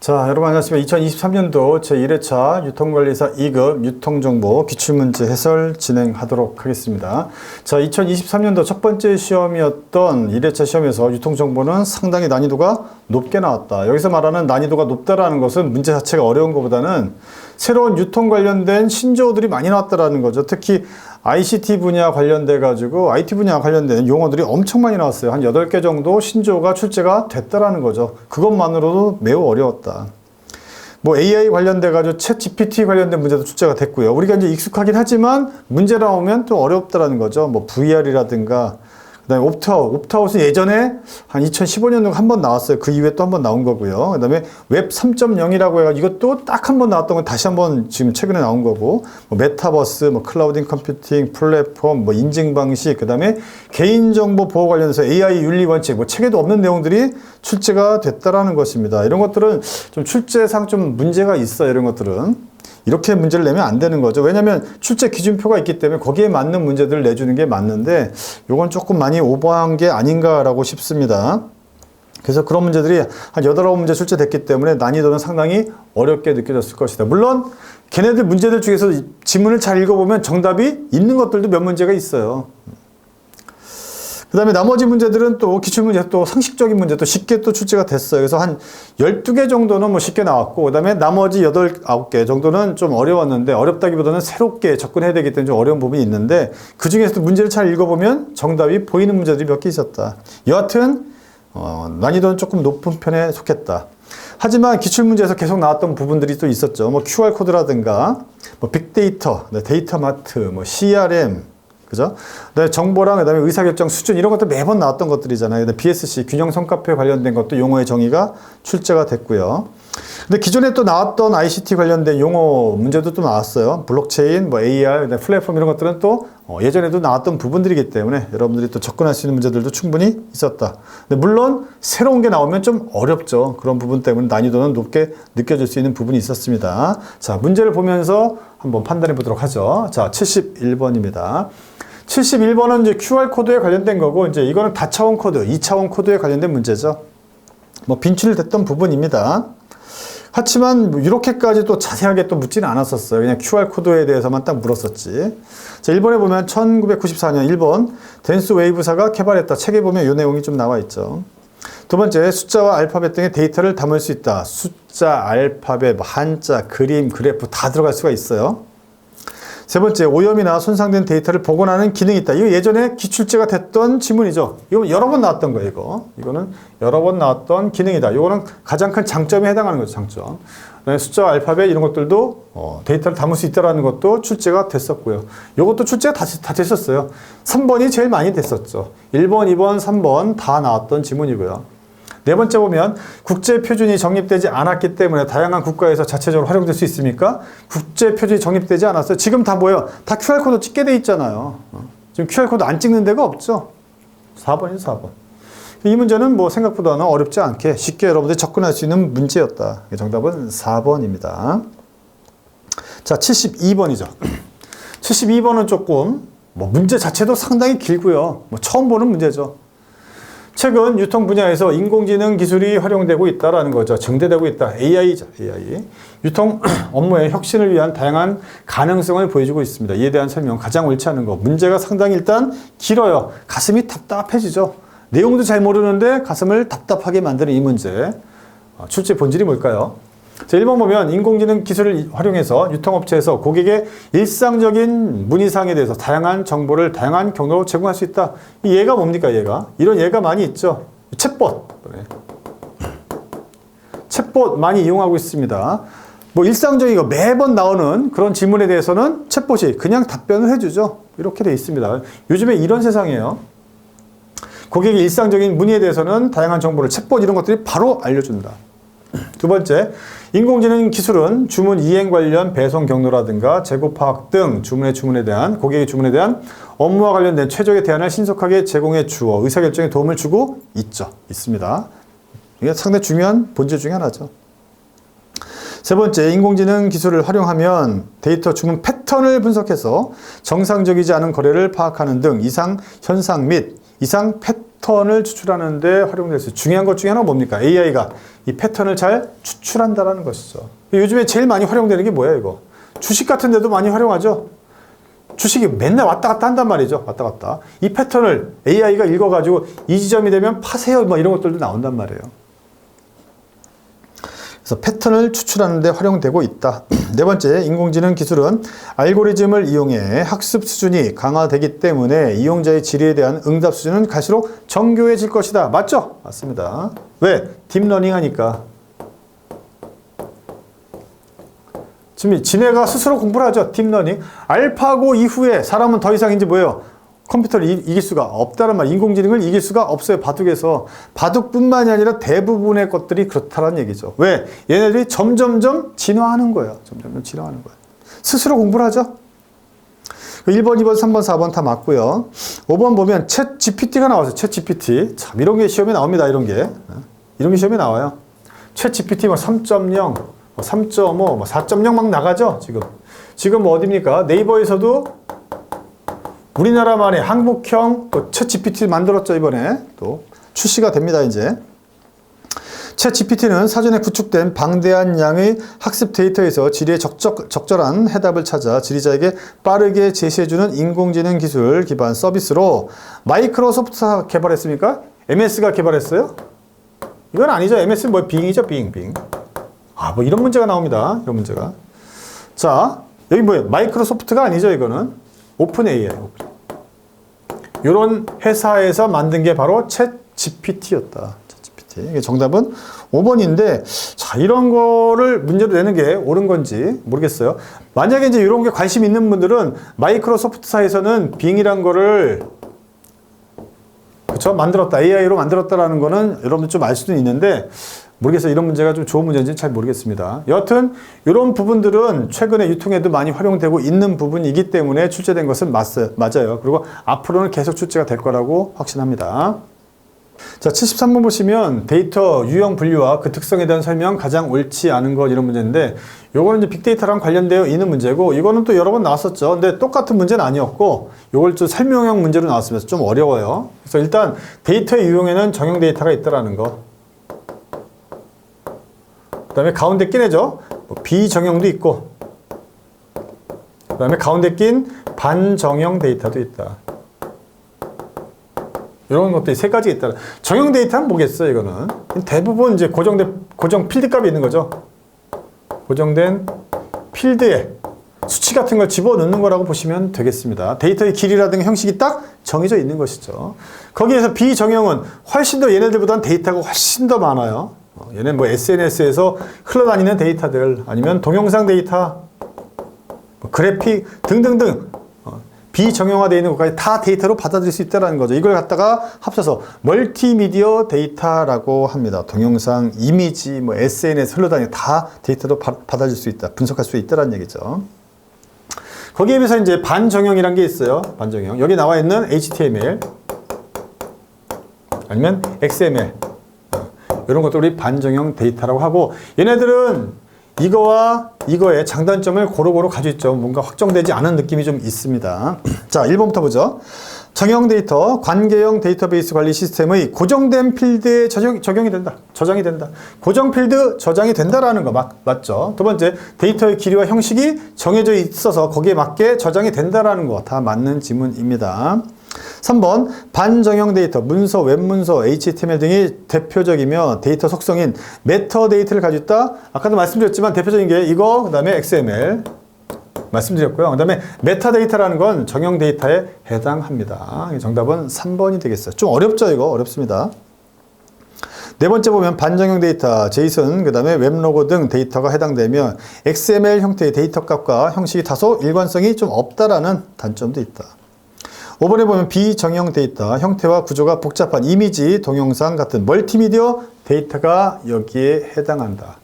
자, 여러분 안녕하십니까. 2023년도 제1회차 유통관리사 2급 유통정보 기출문제 해설 진행하도록 하겠습니다. 자, 2023년도 첫 번째 시험이었던 1회차 시험에서 유통정보는 상당히 난이도가 높게 나왔다. 여기서 말하는 난이도가 높다라는 것은 문제 자체가 어려운 것보다는 새로운 유통 관련된 신조어들이 많이 나왔다라는 거죠. 특히 ICT 분야 관련돼 가지고 IT 분야 관련된 용어들이 엄청 많이 나왔어요. 한 8개 정도 신조어가 출제가 됐다라는 거죠. 그것만으로도 매우 어려웠다. 뭐 AI 관련돼 가지고 챗 GPT 관련된 문제도 출제가 됐고요. 우리가 이제 익숙하긴 하지만 문제 나오면 또 어렵다라는 거죠. 뭐 VR이라든가 그다음에 옵트아웃은 예전에 한 2015년도에 한 번 나왔어요. 그 이후에 또 한 번 나온 거고요. 그다음에 웹 3.0이라고 해가지고 이것도 딱 한 번 나왔던 건 다시 한 번 지금 최근에 나온 거고, 뭐 메타버스, 뭐 클라우딩 컴퓨팅, 플랫폼, 뭐 인증 방식, 그다음에 개인정보 보호 관련해서 AI 윤리 원칙, 뭐 책에도 없는 내용들이 출제가 됐다라는 것입니다. 이런 것들은 좀 출제상 좀 문제가 있어요. 이런 것들은. 이렇게 문제를 내면 안 되는 거죠. 왜냐하면 출제 기준표가 있기 때문에 거기에 맞는 문제들을 내주는 게 맞는데 이건 조금 많이 오버한 게 아닌가라고 싶습니다. 그래서 그런 문제들이 한 8, 9문제 출제됐기 때문에 난이도는 상당히 어렵게 느껴졌을 것이다. 물론 걔네들 문제들 중에서 지문을 잘 읽어보면 정답이 있는 것들도 몇 문제가 있어요. 그 다음에 나머지 문제들은 또 기출문제 또 상식적인 문제 또 쉽게 또 출제가 됐어요. 그래서 한 12개 정도는 뭐 쉽게 나왔고, 그 다음에 나머지 8, 9개 정도는 좀 어려웠는데, 어렵다기보다는 새롭게 접근해야 되기 때문에 좀 어려운 부분이 있는데, 그 중에서도 문제를 잘 읽어보면 정답이 보이는 문제들이 몇 개 있었다. 여하튼 난이도는 조금 높은 편에 속했다. 하지만 기출문제에서 계속 나왔던 부분들이 또 있었죠. 뭐 QR코드라든가, 뭐 빅데이터, 데이터마트, 뭐 CRM, 그죠? 그다음에 정보랑 그다음에 의사결정 수준 이런 것도 매번 나왔던 것들이잖아요. BSC 균형 성과표에 관련된 것도 용어의 정의가 출제가 됐고요. 근데 기존에 또 나왔던 ICT 관련된 용어 문제도 또 나왔어요. 블록체인, 뭐 AR, 그다음에 플랫폼 이런 것들은 또 예전에도 나왔던 부분들이기 때문에 여러분들이 또 접근할 수 있는 문제들도 충분히 있었다. 근데 물론 새로운 게 나오면 좀 어렵죠. 그런 부분 때문에 난이도는 높게 느껴질 수 있는 부분이 있었습니다. 자, 문제를 보면서 한번 판단해 보도록 하죠. 자, 71번입니다. 71번은 이제 QR코드에 관련된 거고, 이제 이거는 다차원 코드, 2차원 코드에 관련된 문제죠. 뭐 빈출됐던 부분입니다. 하지만 뭐 이렇게까지 또 자세하게 또 묻지는 않았었어요. 그냥 QR코드에 대해서만 딱 물었었지. 자, 1번에 보면 1994년 1번 댄스 웨이브사가 개발했다. 책에 보면 이 내용이 좀 나와 있죠. 두 번째, 숫자와 알파벳 등의 데이터를 담을 수 있다. 숫자, 알파벳, 한자, 그림, 그래프 다 들어갈 수가 있어요. 세 번째, 오염이나 손상된 데이터를 복원하는 기능이 있다. 이거 예전에 기출제가 됐던 지문이죠. 이거 여러 번 나왔던 거예요, 이거는 여러 번 나왔던 기능이다. 이거는 가장 큰 장점에 해당하는 거죠, 장점. 숫자와 알파벳 이런 것들도 데이터를 담을 수 있다는 것도 출제가 됐었고요. 이것도 출제가 다 됐었어요. 3번이 제일 많이 됐었죠. 1번, 2번, 3번 다 나왔던 지문이고요. 네 번째 보면 국제표준이 정립되지 않았기 때문에 다양한 국가에서 자체적으로 활용될 수 있습니까? 국제표준이 정립되지 않았어요. 지금 다 뭐예요? 다 QR코드 찍게 돼 있잖아요. 지금 QR코드 안 찍는 데가 없죠. 4번이죠, 4번. 이 문제는 뭐 생각보다는 어렵지 않게 쉽게 여러분들이 접근할 수 있는 문제였다. 정답은 4번입니다. 자, 72번이죠. 72번은 조금 뭐 문제 자체도 상당히 길고요. 뭐 처음 보는 문제죠. 최근 유통 분야에서 인공지능 기술이 활용되고 있다라는 거죠. 증대되고 있다. AI죠, AI. 유통 업무의 혁신을 위한 다양한 가능성을 보여주고 있습니다. 이에 대한 설명 가장 옳지 않은 거. 문제가 상당히 일단 길어요. 가슴이 답답해지죠. 내용도 잘 모르는데 가슴을 답답하게 만드는 이 문제. 출제 본질이 뭘까요? 자, 1번 보면 인공지능 기술을 활용해서 유통업체에서 고객의 일상적인 문의사항에 대해서 다양한 정보를 다양한 경로로 제공할 수 있다. 이 예가 뭡니까, 예가? 이런 예가 많이 있죠. 챗봇. 챗봇 많이 이용하고 있습니다. 뭐 일상적인 거 매번 나오는 그런 질문에 대해서는 챗봇이 그냥 답변을 해주죠. 이렇게 돼 있습니다. 요즘에 이런 세상이에요. 고객의 일상적인 문의에 대해서는 다양한 정보를 챗봇 이런 것들이 바로 알려준다. 두 번째, 인공지능 기술은 주문 이행 관련 배송 경로라든가 재고 파악 등 주문에 대한 고객의 주문에 대한 업무와 관련된 최적의 대안을 신속하게 제공해 주어 의사결정에 도움을 주고 있습니다. 이게 상당히 중요한 본질 중에 하나죠. 세 번째, 인공지능 기술을 활용하면 데이터 주문 패턴을 분석해서 정상적이지 않은 거래를 파악하는 등 이상 현상 및 이상 패턴 패턴을 추출하는데 활용될 수 있어요. 중요한 것 중에 하나가 뭡니까? AI가 이 패턴을 잘 추출한다는 것이죠. 요즘에 제일 많이 활용되는 게 뭐야 이거? 주식 같은 데도 많이 활용하죠. 주식이 맨날 왔다 갔다 한단 말이죠. 왔다 갔다. 이 패턴을 AI가 읽어가지고 이 지점이 되면 파세요. 뭐 이런 것들도 나온단 말이에요. 그래서 패턴을 추출하는 데 활용되고 있다. 네 번째, 인공지능 기술은 알고리즘을 이용해 학습 수준이 강화되기 때문에 이용자의 질의에 대한 응답 수준은 갈수록 정교해질 것이다. 맞죠? 맞습니다. 왜? 딥러닝 하니까. 지금 지네가 스스로 공부를 하죠. 딥러닝. 알파고 이후에 사람은 더 이상 이제 뭐예요? 컴퓨터를 이길 수가 없다는 말. 인공지능을 이길 수가 없어요. 바둑에서. 바둑뿐만이 아니라 대부분의 것들이 그렇다는 얘기죠. 왜? 얘네들이 점점점 진화하는 거예요. 점점점 진화하는 거예요. 스스로 공부를 하죠. 1번, 2번, 3번, 4번 다 맞고요. 5번 보면 챗 GPT가 나왔어요. 챗 GPT. 참 이런 게 시험에 나옵니다. 이런 게. 이런 게 시험에 나와요. 챗 GPT 뭐 3.0, 3.5, 뭐 4.0 막 나가죠. 지금 뭐 어딥니까? 네이버에서도 우리나라만의 한국형 또 챗 GPT 만들었죠. 이번에 또 출시가 됩니다. 이제 챗 GPT는 사전에 구축된 방대한 양의 학습 데이터에서 질의에 적절한 해답을 찾아 질의자에게 빠르게 제시해주는 인공지능 기술 기반 서비스로 마이크로소프트가 개발했습니까? MS가 개발했어요? 이건 아니죠. MS는 뭐 빙이죠. 빙. 뭐 이런 문제가 나옵니다. 이런 문제가. 자, 여기 뭐예요? 마이크로소프트가 아니죠. 이거는 오픈 AI. 이런 회사에서 만든 게 바로 챗 GPT였다. 챗 GPT. 정답은 5번인데, 자, 이런 거를 문제로 내는 게 옳은 건지 모르겠어요. 만약에 이제 이런 게 관심 있는 분들은 마이크로소프트사에서는 빙이란 거를 그쵸? 만들었다. AI로 만들었다라는 거는 여러분들 좀 알 수도 있는데, 모르겠어요. 이런 문제가 좀 좋은 문제인지는 잘 모르겠습니다. 여하튼 이런 부분들은 최근에 유통에도 많이 활용되고 있는 부분이기 때문에 출제된 것은 맞아요. 그리고 앞으로는 계속 출제가 될 거라고 확신합니다. 자, 73번 보시면 데이터 유형 분류와 그 특성에 대한 설명 가장 옳지 않은 것 이런 문제인데 요거는 이제 빅데이터랑 관련되어 있는 문제고 이거는 또 여러 번 나왔었죠. 근데 똑같은 문제는 아니었고 요걸 좀 설명형 문제로 나왔으면서 좀 어려워요. 그래서 일단 데이터의 유형에는 정형 데이터가 있다라는 거. 그 다음에 가운데 낀 애죠. 비정형도 있고 그 다음에 가운데 낀 반정형 데이터도 있다. 이런 것들이 세 가지 있다. 정형 데이터는 뭐겠어요, 이거는? 대부분 이제 고정 필드 값이 있는 거죠. 고정된 필드에 수치 같은 걸 집어넣는 거라고 보시면 되겠습니다. 데이터의 길이라든가 형식이 딱 정해져 있는 것이죠. 거기에서 비정형은 훨씬 더 얘네들보다는 데이터가 훨씬 더 많아요. 얘는 뭐 SNS에서 흘러다니는 데이터들, 아니면 동영상 데이터, 그래픽 등등등. 비정형화되어 있는 것까지 다 데이터로 받아들일 수 있다는 거죠. 이걸 갖다가 합쳐서 멀티미디어 데이터라고 합니다. 동영상, 이미지, 뭐 SNS 흘러다니는 다 데이터로 받아들일 수 있다. 분석할 수 있다는 얘기죠. 거기에 비해서 이제 반정형이라는 게 있어요. 반정형. 여기 나와 있는 HTML 아니면 XML 이런 것들이 반정형 데이터라고 하고 얘네들은 이거와 이거의 장단점을 고루고루 가지고 있죠. 뭔가 확정되지 않은 느낌이 좀 있습니다. 자, 1번부터 보죠. 정형 데이터, 관계형 데이터베이스 관리 시스템의 고정된 필드에 저장이 된다. 고정 필드 저장이 된다라는 거 맞죠? 두 번째, 데이터의 길이와 형식이 정해져 있어서 거기에 맞게 저장이 된다라는 거 다 맞는 지문입니다. 3번, 반정형 데이터, 문서, 웹문서, HTML 등이 대표적이며 데이터 속성인 메타데이터를 가지고 있다. 아까도 말씀드렸지만 대표적인 게 이거, 그 다음에 XML 말씀드렸고요. 그 다음에 메타데이터라는 건 정형 데이터에 해당합니다. 정답은 3번이 되겠어요. 좀 어렵죠, 이거? 어렵습니다. 네 번째 보면 반정형 데이터, 제이슨, 그 다음에 웹로고 등 데이터가 해당되며 XML 형태의 데이터 값과 형식이 다소 일관성이 좀 없다라는 단점도 있다. 5번에 보면 비정형 데이터, 형태와 구조가 복잡한 이미지, 동영상 같은 멀티미디어 데이터가 여기에 해당한다.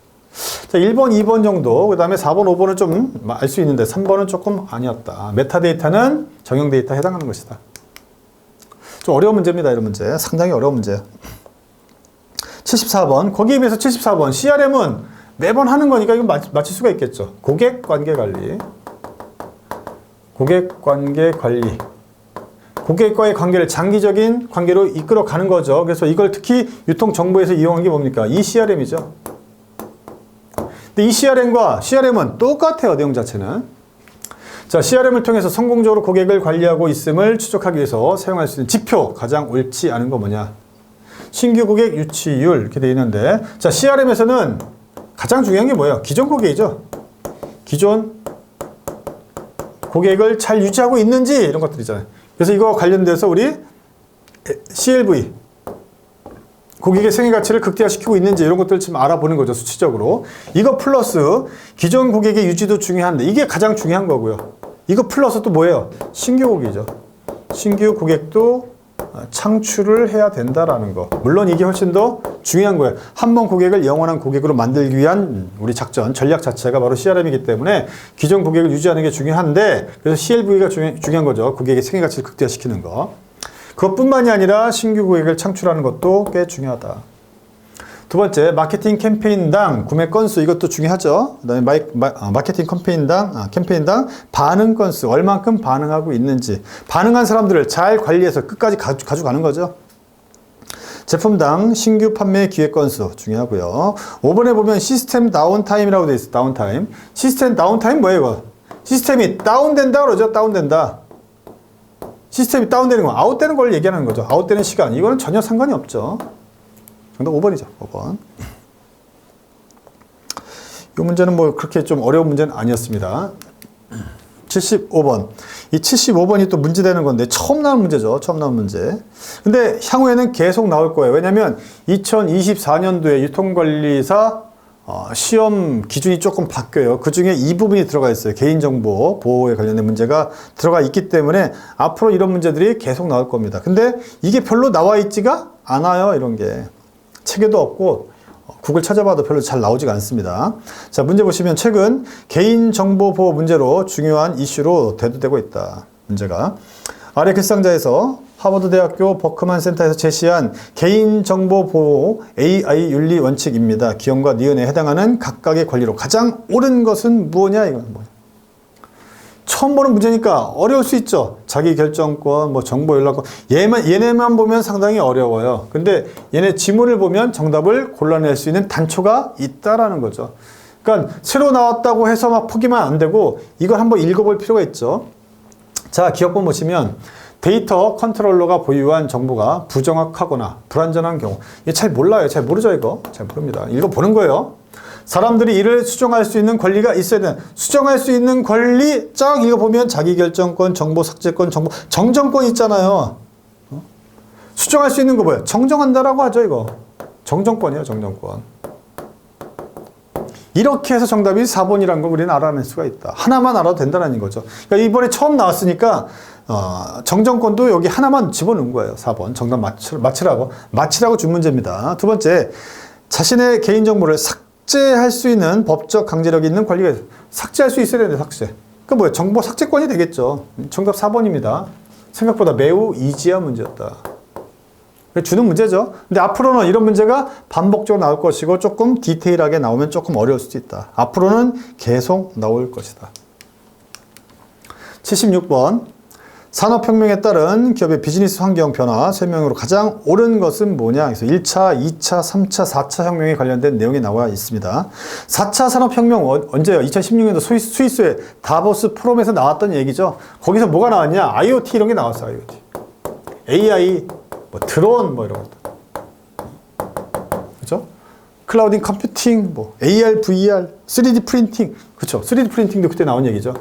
자, 1번, 2번 정도, 그 다음에 4번, 5번은 좀 알 수 있는데 3번은 조금 아니었다. 메타데이터는 정형 데이터에 해당하는 것이다. 좀 어려운 문제입니다. 이런 문제. 상당히 어려운 문제. 74번, 거기에 비해서 74번, CRM은 매번 하는 거니까 이거 맞출 수가 있겠죠. 고객관계 관리. 고객관계 관리. 고객과의 관계를 장기적인 관계로 이끌어 가는 거죠. 그래서 이걸 특히 유통정보에서 이용한 게 뭡니까? 이 CRM이죠. 근데 이 CRM과 CRM은 똑같아요. 내용 자체는. 자, CRM을 통해서 성공적으로 고객을 관리하고 있음을 추적하기 위해서 사용할 수 있는 지표, 가장 옳지 않은 거 뭐냐? 신규 고객 유치율 이렇게 되어 있는데, 자, CRM에서는 가장 중요한 게 뭐예요? 기존 고객이죠. 기존 고객을 잘 유지하고 있는지 이런 것들이잖아요. 그래서 이거 관련돼서 우리 CLV, 고객의 생애 가치를 극대화시키고 있는지 이런 것들을 지금 알아보는 거죠. 수치적으로. 이거 플러스 기존 고객의 유지도 중요한데 이게 가장 중요한 거고요. 이거 플러스 또 뭐예요? 신규 고객이죠. 신규 고객도 창출을 해야 된다라는 거. 물론 이게 훨씬 더 중요한 거예요. 한 번 고객을 영원한 고객으로 만들기 위한 우리 작전, 전략 자체가 바로 CRM이기 때문에 기존 고객을 유지하는 게 중요한데, 그래서 CLV가 중요한 거죠. 고객의 생애 가치를 극대화시키는 거. 그것뿐만이 아니라 신규 고객을 창출하는 것도 꽤 중요하다. 두 번째, 마케팅 캠페인당 구매 건수, 이것도 중요하죠. 그다음에 마케팅 캠페인당 반응 건수, 얼만큼 반응하고 있는지, 반응한 사람들을 잘 관리해서 끝까지 가져가는 거죠. 제품당 신규 판매 기획 건수 중요하고요. 5번에 보면 시스템 다운타임이라고 되어 있어요. 다운타임. 시스템 다운타임 뭐예요, 이거? 시스템이 다운된다 그러죠. 다운된다. 시스템이 다운되는 거, 아웃되는 걸 얘기하는 거죠. 아웃되는 시간. 이거는 전혀 상관이 없죠. 정답 5번이죠. 5번. 이 문제는 뭐 그렇게 좀 어려운 문제는 아니었습니다. 75번. 이 75번이 또 문제되는 건데 처음 나온 문제죠. 처음 나온 문제. 근데 향후에는 계속 나올 거예요. 왜냐면 2024년도에 유통관리사 시험 기준이 조금 바뀌어요. 그 중에 이 부분이 들어가 있어요. 개인정보 보호에 관련된 문제가 들어가 있기 때문에 앞으로 이런 문제들이 계속 나올 겁니다. 근데 이게 별로 나와 있지가 않아요. 이런 게. 책에도 없고 구글 찾아봐도 별로 잘 나오지가 않습니다. 자, 문제 보시면 최근 개인정보 보호 문제로 중요한 이슈로 대두되고 있다. 문제가 아래 글상자에서 하버드대학교 버크만 센터에서 제시한 개인정보 보호 AI 윤리 원칙입니다. 기업과 니은에 해당하는 각각의 권리로 가장 옳은 것은 무엇이냐? 이건 뭐냐? 처음 보는 문제니까 어려울 수 있죠. 자기결정권, 뭐 정보연락권. 얘네만 보면 상당히 어려워요. 근데 얘네 지문을 보면 정답을 골라낼 수 있는 단초가 있다라는 거죠. 그러니까 새로 나왔다고 해서 막 포기만 안 되고 이걸 한번 읽어볼 필요가 있죠. 자, 기업번 보시면 데이터 컨트롤러가 보유한 정보가 부정확하거나 불완전한 경우. 이게 잘 몰라요. 잘 모르죠, 이거. 잘 모릅니다. 읽어보는 거예요. 사람들이 이를 수정할 수 있는 권리가 있어야 되는, 수정할 수 있는 권리, 쫙 읽어보면 자기결정권, 정보 삭제권, 정정권 있잖아요. 수정할 수 있는 거 뭐예요? 정정한다라고 하죠, 이거. 정정권이에요, 정정권. 이렇게 해서 정답이 4번이라는 걸 우리는 알아낼 수가 있다. 하나만 알아도 된다는 거죠. 그러니까 이번에 처음 나왔으니까 정정권도 여기 하나만 집어넣은 거예요. 4번. 정답 맞히라고 준 문제입니다. 두 번째, 자신의 개인정보를 삭제할 수 있는 법적 강제력이 있는 권리가 있어요. 삭제할 수 있어야 되는데 삭제. 그 뭐예요? 정보 삭제권이 되겠죠. 정답 4번입니다. 생각보다 매우 이지한 문제였다. 주는 문제죠. 근데 앞으로는 이런 문제가 반복적으로 나올 것이고 조금 디테일하게 나오면 조금 어려울 수도 있다. 앞으로는 계속 나올 것이다. 76번. 산업혁명에 따른 기업의 비즈니스 환경 변화 설명으로 가장 옳은 것은 뭐냐? 그래서 1차, 2차, 3차, 4차 혁명에 관련된 내용이 나와 있습니다. 4차 산업혁명 언제요? 2016년도 스위스의 다보스 포럼에서 나왔던 얘기죠. 거기서 뭐가 나왔냐? IoT 이런 게 나왔어요. IoT. AI, 뭐 드론 뭐 이런 것들. 그죠? 클라우딩 컴퓨팅, 뭐 AR, VR, 3D 프린팅. 그쵸? 3D 프린팅도 그때 나온 얘기죠.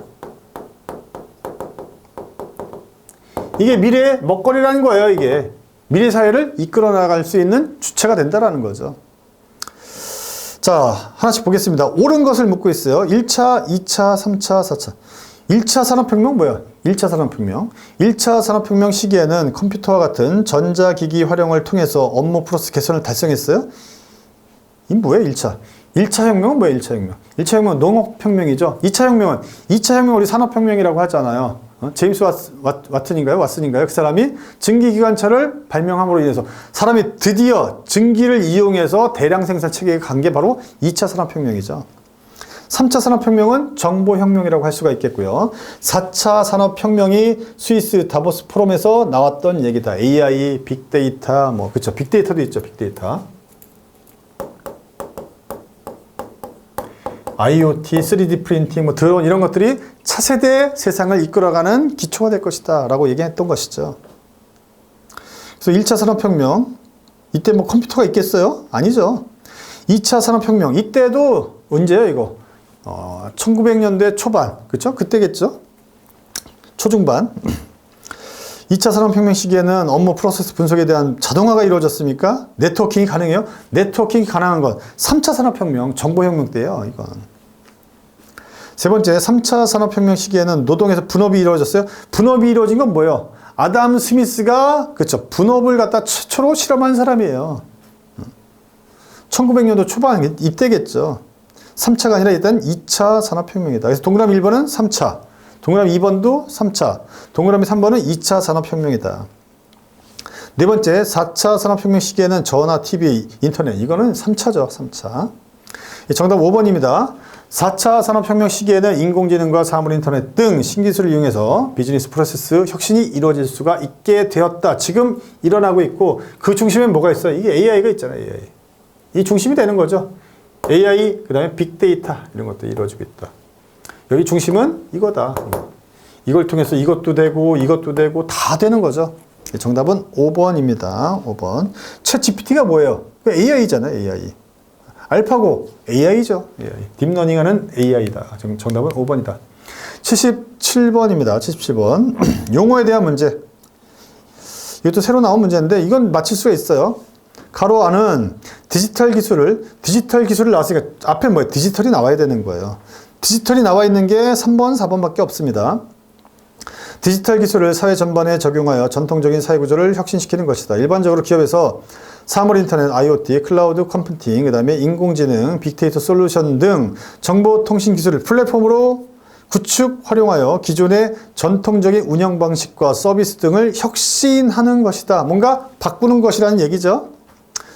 이게 미래의 먹거리라는 거예요, 이게. 미래 사회를 이끌어 나갈 수 있는 주체가 된다라는 거죠. 자, 하나씩 보겠습니다. 옳은 것을 묻고 있어요. 1차, 2차, 3차, 4차. 1차 산업혁명 뭐야? 1차 산업혁명. 1차 산업혁명 시기에는 컴퓨터와 같은 전자기기 활용을 통해서 업무 프로세스 개선을 달성했어요. 이 뭐예요, 1차? 1차 혁명은 뭐예요, 1차 혁명? 1차 혁명은 농업혁명이죠. 2차 혁명은 우리 산업혁명이라고 하잖아요. 제임스 왓슨인가요? 그 사람이 증기기관차를 발명함으로 인해서 사람이 드디어 증기를 이용해서 대량 생산 체계에 간 게 바로 2차 산업혁명이죠. 3차 산업혁명은 정보혁명이라고 할 수가 있겠고요. 4차 산업혁명이 스위스 다보스 포럼에서 나왔던 얘기다. AI, 빅데이터, 뭐, 그쵸. 빅데이터도 있죠, 빅데이터. IoT, 3D 프린팅, 뭐, 드론 이런 것들이 차세대 세상을 이끌어가는 기초가 될 것이다. 라고 얘기했던 것이죠. 그래서 1차 산업혁명, 이때 뭐 컴퓨터가 있겠어요? 아니죠. 2차 산업혁명, 이때도 언제예요, 이거? 1900년대 초반, 그쵸? 그때겠죠? 초중반. 2차 산업혁명 시기에는 업무 프로세스 분석에 대한 자동화가 이루어졌습니까? 네트워킹이 가능해요? 네트워킹이 가능한 건 3차 산업혁명, 정보혁명 때예요, 이건. 세 번째, 3차 산업혁명 시기에는 노동에서 분업이 이루어졌어요? 분업이 이루어진 건 뭐예요? 아담 스미스가, 그쵸, 분업을 갖다 최초로 실험한 사람이에요. 1900년도 초반, 이때겠죠. 3차가 아니라 일단 2차 산업혁명이다. 그래서 동그라미 1번은 3차, 동그라미 2번도 3차, 동그라미 3번은 2차 산업혁명이다. 네 번째, 4차 산업혁명 시기에는 전화, TV, 인터넷, 이거는 3차죠, 3차. 정답 5번입니다. 4차 산업혁명 시기에는 인공지능과 사물인터넷 등 신기술을 이용해서 비즈니스 프로세스 혁신이 이루어질 수가 있게 되었다. 지금 일어나고 있고 그 중심에 뭐가 있어요? 이게 AI가 있잖아요. AI. 이 중심이 되는 거죠. AI, 그 다음에 빅데이터 이런 것도 이루어지고 있다. 여기 중심은 이거다. 이걸 통해서 이것도 되고 다 되는 거죠. 정답은 5번입니다. 5번. 챗 GPT가 뭐예요? AI잖아요. AI. 알파고 AI죠. AI. 딥러닝하는 AI다. 정답은 5번이다. 77번입니다. 77번. 용어에 대한 문제. 이것도 새로 나온 문제인데 이건 맞힐 수가 있어요. 가로 안은 디지털 기술을 나왔으니까 앞에 뭐예요? 디지털이 나와야 되는 거예요. 디지털이 나와 있는 게 3번, 4번밖에 없습니다. 디지털 기술을 사회 전반에 적용하여 전통적인 사회 구조를 혁신시키는 것이다. 일반적으로 기업에서 사물인터넷, IoT, 클라우드 컴퓨팅, 그 다음에 인공지능, 빅데이터 솔루션 등 정보통신 기술을 플랫폼으로 구축, 활용하여 기존의 전통적인 운영 방식과 서비스 등을 혁신하는 것이다. 뭔가 바꾸는 것이라는 얘기죠.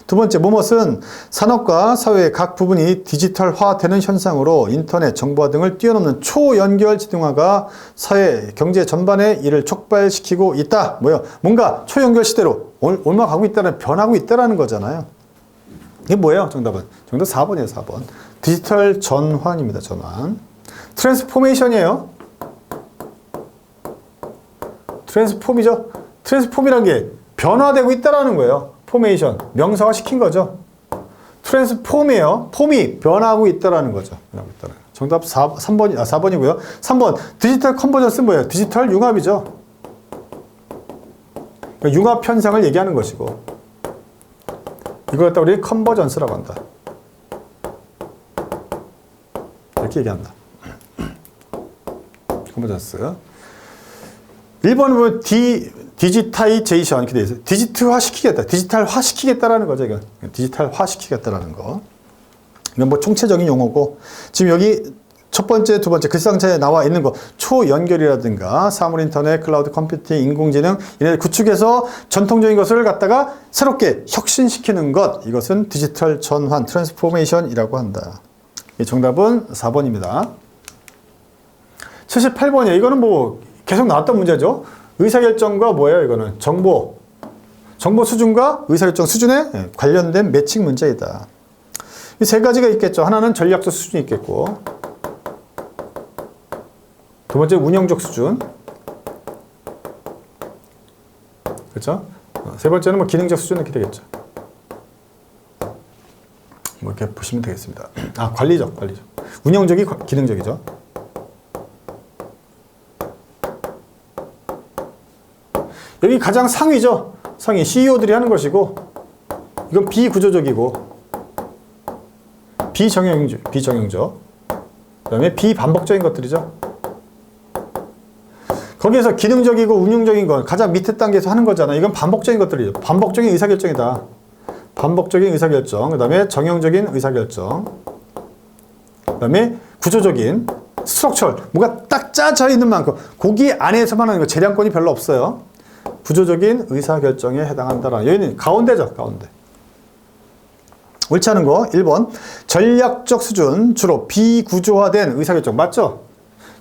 두 번째, 뭐뭇은 산업과 사회의 각 부분이 디지털화되는 현상으로 인터넷, 정보화 등을 뛰어넘는 초연결 지능화가 사회, 경제 전반의 일을 촉발시키고 있다. 뭐요? 뭔가 초연결 시대로 올라가고 있다는, 변하고 있다는 거잖아요. 이게 뭐예요? 정답은? 정답 4번이에요, 4번. 디지털 전환입니다, 전환. 트랜스포메이션이에요. 트랜스폼이죠. 트랜스폼이란 게 변화되고 있다는 거예요. 포메이션, 명사화 시킨 거죠. 트랜스폼이에요. 폼이 변하고 있다는 거죠. 변하고 있다는. 정답 4번이고요. 3번, 디지털 컨버전스 뭐예요? 디지털 융합이죠. 그러니까 융합 현상을 얘기하는 것이고, 이걸 갖다 우리 컨버전스라고 한다. 이렇게 얘기한다. 컨버전스. 1번은 보면 디지타이제이션 이렇게 돼 있어요. 디지털화 시키겠다라는 거죠, 이건. 디지털화 시키겠다라는 거. 이건 뭐 총체적인 용어고, 지금 여기 첫 번째, 두 번째 글상자에 나와 있는 거, 초연결이라든가 사물인터넷, 클라우드 컴퓨팅, 인공지능 이런 구축해서 전통적인 것을 갖다가 새롭게 혁신시키는 것, 이것은 디지털 전환, 트랜스포메이션이라고 한다. 정답은 4번입니다. 78번이에요. 이거는 뭐 계속 나왔던 문제죠. 의사결정과 뭐예요? 이거는 정보 수준과 의사결정 수준에 관련된 매칭 문제이다. 이 세 가지가 있겠죠. 하나는 전략적 수준이 있겠고, 두 번째 운영적 수준, 그렇죠? 세 번째는 뭐 기능적 수준 이렇게 되겠죠. 뭐 이렇게 보시면 되겠습니다. 관리적. 운영적이 기능적이죠. 여기 가장 상위죠. 상위 CEO들이 하는 것이고, 이건 비구조적이고 비정형적, 그 다음에 비반복적인 것들이죠. 거기에서 기능적이고 운용적인 건 가장 밑에 단계에서 하는 거잖아요. 이건 반복적인 것들이죠. 반복적인 의사결정이다. 반복적인 의사결정, 그 다음에 정형적인 의사결정, 그 다음에 구조적인 스트럭처, 뭐가 딱 짜져 있는 만큼 거기 안에서만 하는 거, 재량권이 별로 없어요. 구조적인 의사결정에 해당한다라는, 여기는 가운데죠, 가운데. 옳지 않은 거 1번. 전략적 수준 주로 비구조화된 의사결정. 맞죠?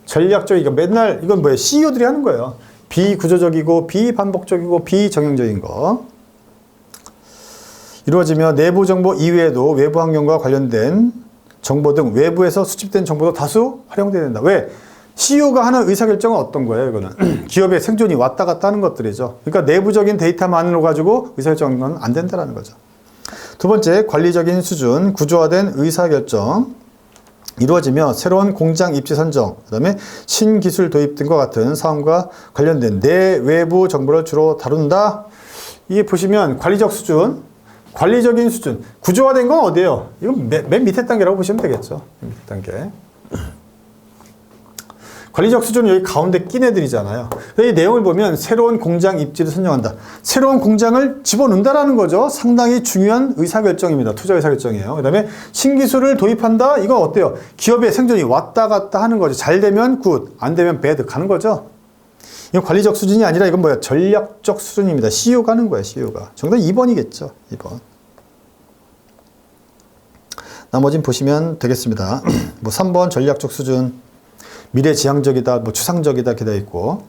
전략적, 이거 맨날 이건 뭐예요? CEO들이 하는 거예요. 비구조적이고 비반복적이고 비정형적인 거. 이루어지며 내부 정보 이외에도 외부 환경과 관련된 정보 등 외부에서 수집된 정보도 다수 활용돼야 된다. 왜? CEO가 하는 의사결정은 어떤 거예요? 이거는 기업의 생존이 왔다 갔다 하는 것들이죠. 그러니까 내부적인 데이터만으로 가지고 의사결정하는 건 안 된다는 거죠. 두 번째, 관리적인 수준, 구조화된 의사결정 이루어지며 새로운 공장 입지 선정, 그 다음에 신기술 도입 등과 같은 사항과 관련된 내외부 정보를 주로 다룬다. 이게 보시면 관리적 수준, 관리적인 수준, 구조화된 건 어디예요? 이건 맨 밑에 단계라고 보시면 되겠죠. 밑에 단계. 관리적 수준은 여기 가운데 낀 애들이잖아요. 이 내용을 보면 새로운 공장 입지를 선정한다. 새로운 공장을 집어넣는다라는 거죠. 상당히 중요한 의사결정입니다. 투자 의사결정이에요. 그 다음에 신기술을 도입한다. 이건 어때요? 기업의 생존이 왔다 갔다 하는 거죠. 잘 되면 굿, 안 되면 배드 가는 거죠. 이건 관리적 수준이 아니라 이건 뭐야? 전략적 수준입니다. CEO가 하는 거예요. CEO가. 정답 2번이겠죠. 2번. 나머지는 보시면 되겠습니다. 뭐 3번 전략적 수준, 미래지향적이다, 뭐 추상적이다 기다 있고,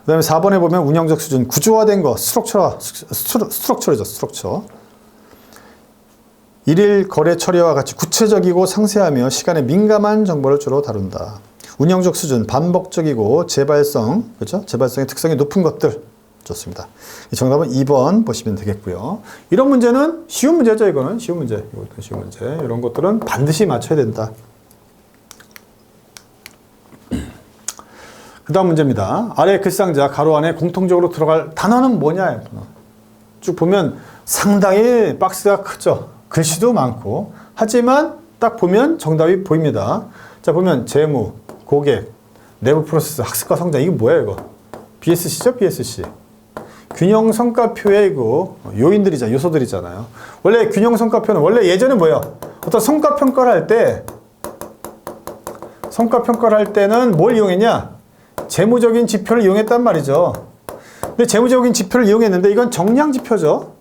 그 다음에 4번에 보면 운영적 수준, 구조화된 거, 스트럭처죠, 스트럭처. 일일 거래 처리와 같이 구체적이고 상세하며 시간에 민감한 정보를 주로 다룬다. 운영적 수준, 반복적이고 재발성, 그렇죠? 재발성의 특성이 높은 것들. 좋습니다. 정답은 2번 보시면 되겠고요. 이런 문제는 쉬운 문제죠, 이거는. 쉬운 문제. 이것도 쉬운 문제. 이런 것들은 반드시 맞춰야 된다. 그 다음 문제입니다. 아래 글상자 가로 안에 공통적으로 들어갈 단어는 뭐냐? 쭉 보면 상당히 박스가 크죠. 글씨도 많고. 하지만 딱 보면 정답이 보입니다. 자, 보면 재무, 고객, 내부 프로세스, 학습과 성장. 이게 뭐야, 이거? BSC죠, BSC. 균형 성과표의 이거 요인들이잖아요. 요소들이잖아요. 원래 균형 성과표는 원래 예전에 뭐예요? 어떤 성과 평가를 할 때는 뭘 이용했냐? 재무적인 지표를 이용했단 말이죠. 근데 재무적인 지표를 이용했는데 이건 정량 지표죠.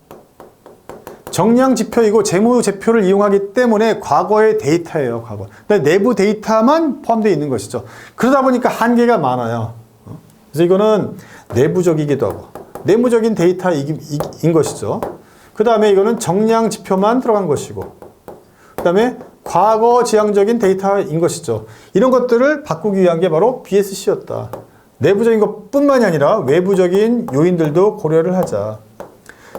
정량 지표이고 재무 지표를 이용하기 때문에 과거의 데이터예요. 과거. 근데 내부 데이터만 포함되어 있는 것이죠. 그러다 보니까 한계가 많아요. 그래서 이거는 내부적이기도 하고 내무적인 데이터인 것이죠. 그 다음에 이거는 정량 지표만 들어간 것이고, 그 다음에 과거 지향적인 데이터인 것이죠. 이런 것들을 바꾸기 위한 게 바로 BSC였다. 내부적인 것뿐만이 아니라 외부적인 요인들도 고려를 하자.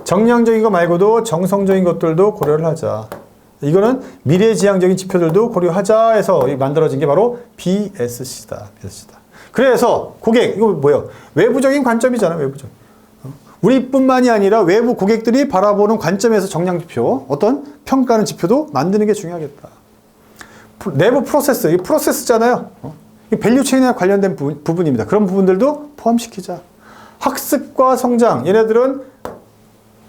정량적인 것 말고도 정성적인 것들도 고려를 하자. 이거는 미래지향적인 지표들도 고려하자 해서 만들어진 게 바로 BSC다. BSC다. 그래서 고객, 이거 뭐예요? 외부적인 관점이잖아요. 외부적. 우리뿐만이 아니라 외부 고객들이 바라보는 관점에서 정량 지표, 어떤 평가하는 지표도 만드는 게 중요하겠다. 내부 프로세스, 이 프로세스잖아요. 이 밸류 체인에 관련된 부분입니다. 그런 부분들도 포함시키자. 학습과 성장, 얘네들은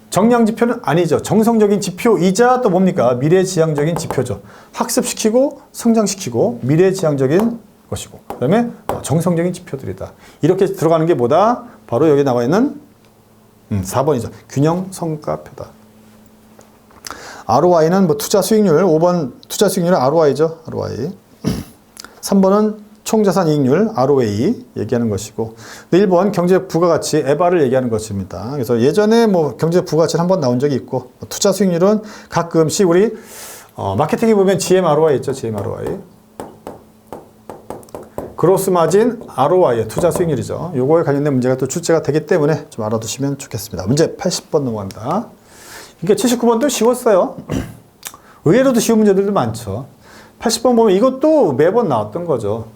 정량 지표는 아니죠. 정성적인 지표이자 또 뭡니까? 미래지향적인 지표죠. 학습시키고 성장시키고 미래지향적인 것이고, 그 다음에 정성적인 지표들이다. 이렇게 들어가는 게 뭐다? 바로 여기 나와 있는 4번이죠. 균형 성과표다. ROI는 뭐 투자 수익률, 5번 투자 수익률은 ROI죠. ROI. 3번은 총자산 이익률, ROA 얘기하는 것이고, 1번 경제적 부가가치, EVA를 얘기하는 것입니다. 그래서 예전에 뭐 경제적 부가가치는 한번 나온 적이 있고, 투자 수익률은 가끔씩 우리 마케팅에 보면 GMROI 있죠. GMROI. 그로스 마진 ROI의 투자 수익률이죠. 요거에 관련된 문제가 또 출제가 되기 때문에 좀 알아두시면 좋겠습니다. 문제 80번 넘어갑니다. 이게 79번도 쉬웠어요. 의외로도 쉬운 문제들도 많죠. 80번 보면 이것도 매번 나왔던 거죠.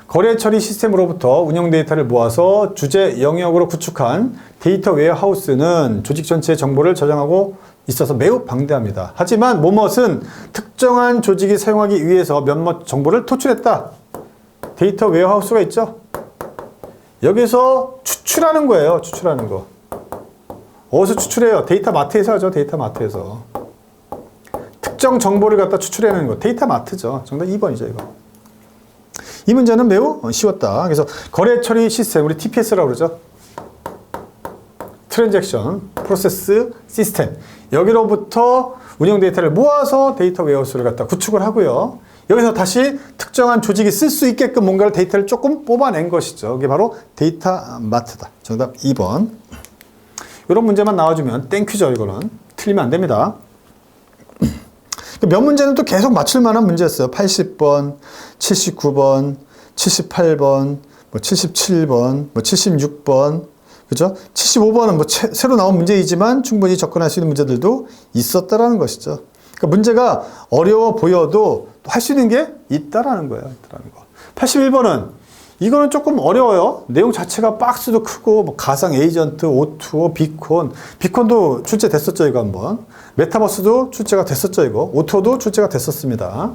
거래 처리 시스템으로부터 운영 데이터를 모아서 주제 영역으로 구축한 데이터 웨어하우스는 조직 전체의 정보를 저장하고 있어서 매우 방대합니다. 하지만 뭐뭇은 특정한 조직이 사용하기 위해서 몇몇 정보를 토출했다. 데이터 웨어하우스가 있죠. 여기서 추출하는 거예요. 추출하는 거. 어디서 추출해요? 데이터 마트에서 하죠. 데이터 마트에서. 특정 정보를 갖다 추출해내는 거. 데이터 마트죠. 정답 2번이죠. 이거. 이 문제는 매우 쉬웠다. 그래서 거래 처리 시스템, 우리 TPS라고 그러죠. 트랜잭션 프로세스 시스템. 여기로부터 운영 데이터를 모아서 데이터 웨어하우스를 갖다 구축을 하고요. 여기서 다시 특정한 조직이 쓸 수 있게끔 뭔가를 데이터를 조금 뽑아낸 것이죠. 이게 바로 데이터 마트다. 정답 2번. 이런 문제만 나와주면 땡큐죠. 이거는 틀리면 안 됩니다. 몇 문제는 또 계속 맞출 만한 문제였어요. 80번, 79번, 78번, 77번, 76번, 그죠? 75번은 새로 나온 문제이지만 충분히 접근할 수 있는 문제들도 있었다라는 것이죠. 그러니까 문제가 어려워 보여도 할 수 있는 게 있다라는 거예요. 81번은 이거는 조금 어려워요. 내용 자체가 박스도 크고 가상 에이전트, O2O, 비콘도 출제됐었죠. 이거 한번. 메타버스도 출제가 됐었죠. 이거. O2O도 출제가 됐었습니다.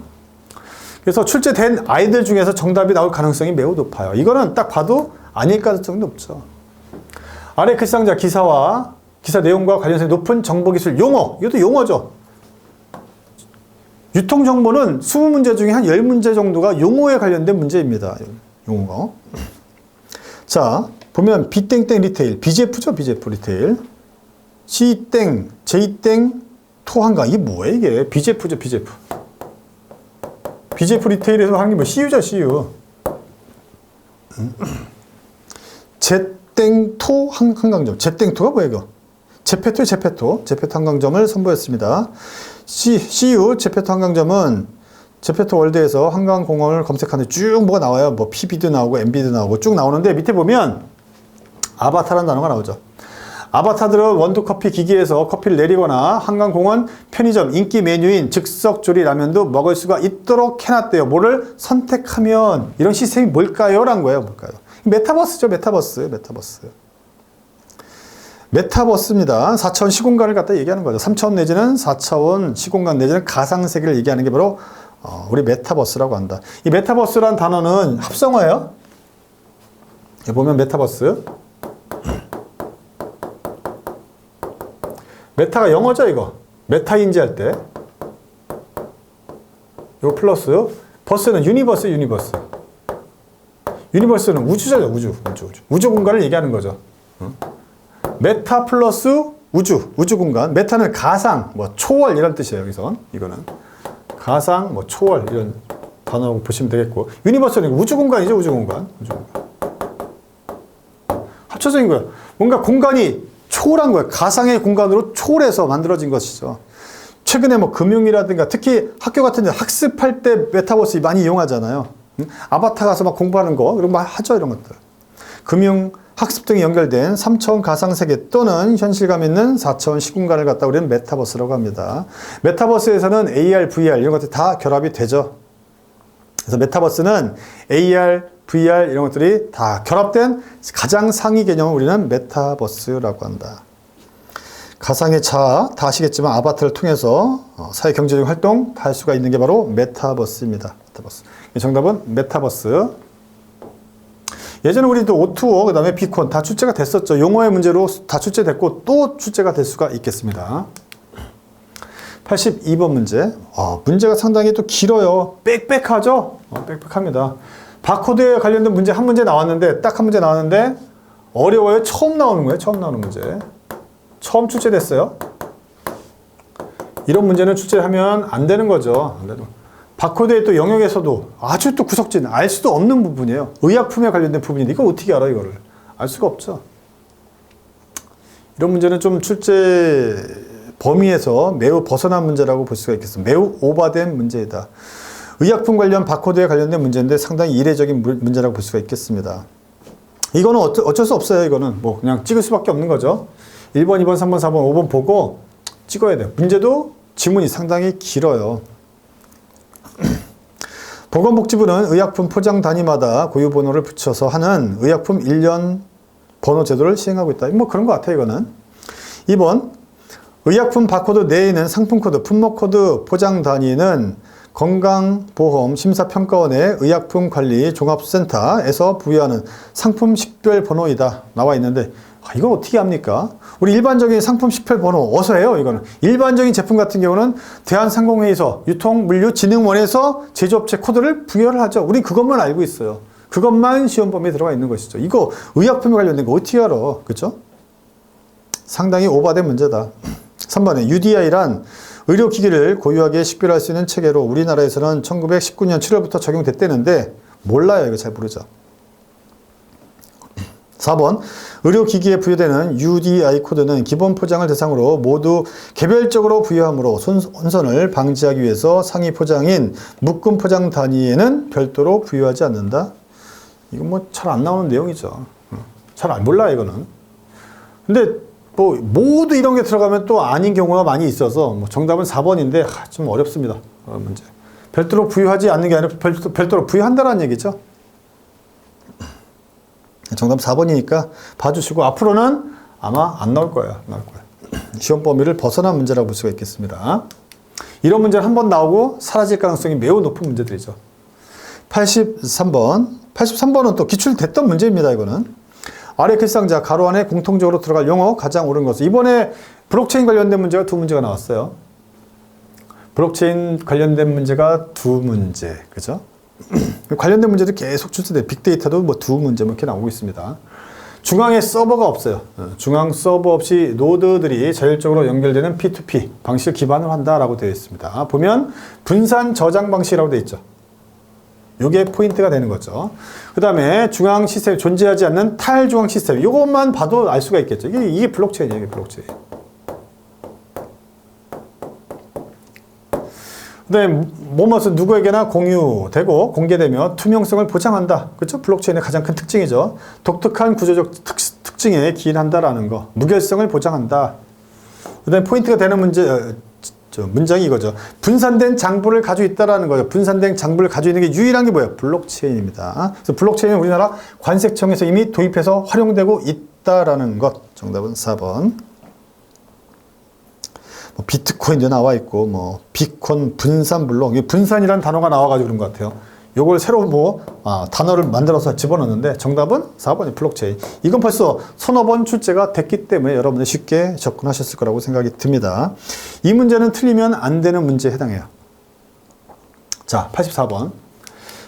그래서 출제된 아이들 중에서 정답이 나올 가능성이 매우 높아요. 이거는 딱 봐도 아닐 가능성이 높죠. 아래 글상자 기사와 기사 내용과 관련성이 높은 정보기술 용어. 이것도 용어죠. 유통정보는 20문제 중에 한 10문제 정도가 용어에 관련된 문제입니다. 용어. 자, 보면 B땡땡 리테일, BGF죠, BGF 리테일. C땡, J땡, 토한강. 이게 뭐예요, 이게? BGF죠, BGF. BGF 리테일에서 하는 게 뭐, CU죠, CU. Z땡, 토, 한강점. Z땡, 토가 뭐예요, 이거? 제페토 한강점을 선보였습니다. CU, 제페토 한강점은 제페토 월드에서 한강공원을 검색하는데 쭉 뭐가 나와요. 뭐 PB도 나오고 MB도 나오고 쭉 나오는데 밑에 보면 아바타라는 단어가 나오죠. 아바타들은 원두커피 기기에서 커피를 내리거나 한강공원 편의점 인기 메뉴인 즉석조리 라면도 먹을 수가 있도록 해놨대요. 뭐를 선택하면 이런 시스템이 뭘까요? 라는 거예요. 뭘까요? 메타버스죠. 메타버스입니다. 4차원 시공간을 갖다 얘기하는 거죠. 3차원 내지는 4차원 시공간 내지는 가상세계를 얘기하는 게 바로 우리 메타버스라고 한다. 이 메타버스란 단어는 합성어예요. 여기 보면 메타버스. 메타가 영어죠, 이거. 메타인지 할 때. 이거 플러스. 버스는 유니버스. 유니버스는 우주죠, 우주 공간을 얘기하는 거죠. 메타 플러스 우주 공간. 메타는 가상, 초월 이런 뜻이에요, 여기서. 이거는. 가상, 초월 이런 단어라고 보시면 되겠고. 유니버스는 우주 공간이죠, 우주 공간. 합쳐진 거예요. 뭔가 공간이 초월한 거예요. 가상의 공간으로 초월해서 만들어진 것이죠. 최근에 금융이라든가 특히 학교 같은 데 학습할 때 메타버스 많이 이용하잖아요. 아바타 가서 막 공부하는 거, 이런 거 하죠, 이런 것들. 금융, 학습 등이 연결된 3차원 가상세계 또는 현실감 있는 4차원 시공간을 갖다 우리는 메타버스라고 합니다. 메타버스에서는 AR, VR 이런 것들이 다 결합이 되죠. 그래서 메타버스는 AR, VR 이런 것들이 다 결합된 가장 상위 개념을 우리는 메타버스라고 한다. 가상의 자아, 다 아시겠지만 아바타를 통해서 사회 경제적 활동 다 할 수가 있는 게 바로 메타버스입니다. 메타버스. 정답은 메타버스. 예전에 우리도 O2O, 그 다음에 비콘 다 출제가 됐었죠. 용어의 문제로 다 출제됐고 또 출제가 될 수가 있겠습니다. 82번 문제. 문제가 상당히 또 길어요. 빽빽하죠? 빽빽합니다. 바코드에 관련된 문제 한 문제 나왔는데, 딱 한 문제 나왔는데, 어려워요. 처음 나오는 거예요. 처음 나오는 문제. 처음 출제됐어요. 이런 문제는 출제하면 안 되는 거죠. 안 되는. 바코드의 또 영역에서도 아주 또 구석진, 알 수도 없는 부분이에요. 의약품에 관련된 부분인데, 이걸 어떻게 알아, 이거를? 알 수가 없죠. 이런 문제는 좀 출제 범위에서 매우 벗어난 문제라고 볼 수가 있겠습니다. 매우 오버된 문제이다. 의약품 관련 바코드에 관련된 문제인데 상당히 이례적인 문제라고 볼 수가 있겠습니다. 이거는 어쩔 수 없어요. 이거는 그냥 찍을 수밖에 없는 거죠. 1번, 2번, 3번, 4번, 5번 보고 찍어야 돼요. 문제도 지문이 상당히 길어요. 보건복지부는 의약품 포장 단위마다 고유번호를 붙여서 하는 의약품 1년 번호 제도를 시행하고 있다. 그런 것 같아요. 이거는. 2번 의약품 바코드 내에 있는 상품코드, 품목코드 포장 단위는 건강보험심사평가원의 의약품관리 종합센터에서 부여하는 상품 식별 번호이다. 나와 있는데 이걸 어떻게 합니까? 우리 일반적인 상품 식별 번호 어디서 해요? 이거는 일반적인 제품 같은 경우는 대한상공회의소 유통물류진흥원에서 제조업체 코드를 부여를 하죠. 우린 그것만 알고 있어요. 그것만 시험 범위에 들어가 있는 것이죠. 이거 의약품에 관련된 거 어떻게 알아? 그렇죠? 상당히 오버된 문제다. 3번에 UDI란 의료기기를 고유하게 식별할 수 있는 체계로 우리나라에서는 1919년 7월부터 적용됐다는데 몰라요. 이거 잘 모르죠. 4번 의료기기에 부여되는 UDI 코드는 기본 포장을 대상으로 모두 개별적으로 부여하므로 혼선을 방지하기 위해서 상위 포장인 묶음 포장 단위에는 별도로 부여하지 않는다. 이건 뭐 잘 안 나오는 내용이죠. 잘 안 몰라 이거는. 근데 뭐 모두 이런 게 들어가면 또 아닌 경우가 많이 있어서 뭐 정답은 4번인데 좀 어렵습니다. 문제. 별도로 부여하지 않는 게 아니라 별도로 부여한다는 얘기죠. 정답 4번이니까 봐주시고 앞으로는 아마 안 나올 거예요. 안 나올 거예요. 시험 범위를 벗어난 문제라고 볼 수가 있겠습니다. 이런 문제는 한 번 나오고 사라질 가능성이 매우 높은 문제들이죠. 83번. 83번은 또 기출됐던 문제입니다. 이거는. 아래 글상자 가로 안에 공통적으로 들어갈 용어 가장 옳은 것은 이번에 블록체인 관련된 문제가 두 문제가 나왔어요. 블록체인 관련된 문제가 두 문제. 그죠? 관련된 문제도 계속 출제돼. 빅데이터도 뭐 두 문제 이렇게 나오고 있습니다. 중앙에 서버가 없어요. 중앙 서버 없이 노드들이 자율적으로 연결되는 P2P 방식을 기반으로 한다라고 되어 있습니다. 보면 분산 저장 방식이라고 되어 있죠. 이게 포인트가 되는 거죠. 그 다음에 중앙 시스템이 존재하지 않는 탈중앙 시스템. 이것만 봐도 알 수가 있겠죠. 이게 블록체인이에요. 이게 블록체인. 그 다음에 뭐뭐는 누구에게나 공유되고 공개되며 투명성을 보장한다. 그렇죠? 블록체인의 가장 큰 특징이죠. 독특한 구조적 특징에 기인한다라는 거. 무결성을 보장한다. 그 다음에 포인트가 되는 문장이 이거죠. 분산된 장부를 가지고 있다라는 거죠. 분산된 장부를 가지고 있는 게 유일한 게 뭐예요? 블록체인입니다. 그래서 블록체인은 우리나라 관세청에서 이미 도입해서 활용되고 있다라는 것. 정답은 4번. 뭐 비트코인도 나와 있고, 뭐 비콘 분산 블록, 분산이라는 단어가 나와가지고 그런 것 같아요. 요걸 새로 단어를 만들어서 집어넣는데 정답은 4번이 블록체인. 이건 벌써 서너 번 출제가 됐기 때문에 여러분들 쉽게 접근하셨을 거라고 생각이 듭니다. 이 문제는 틀리면 안 되는 문제에 해당해요. 자, 84번.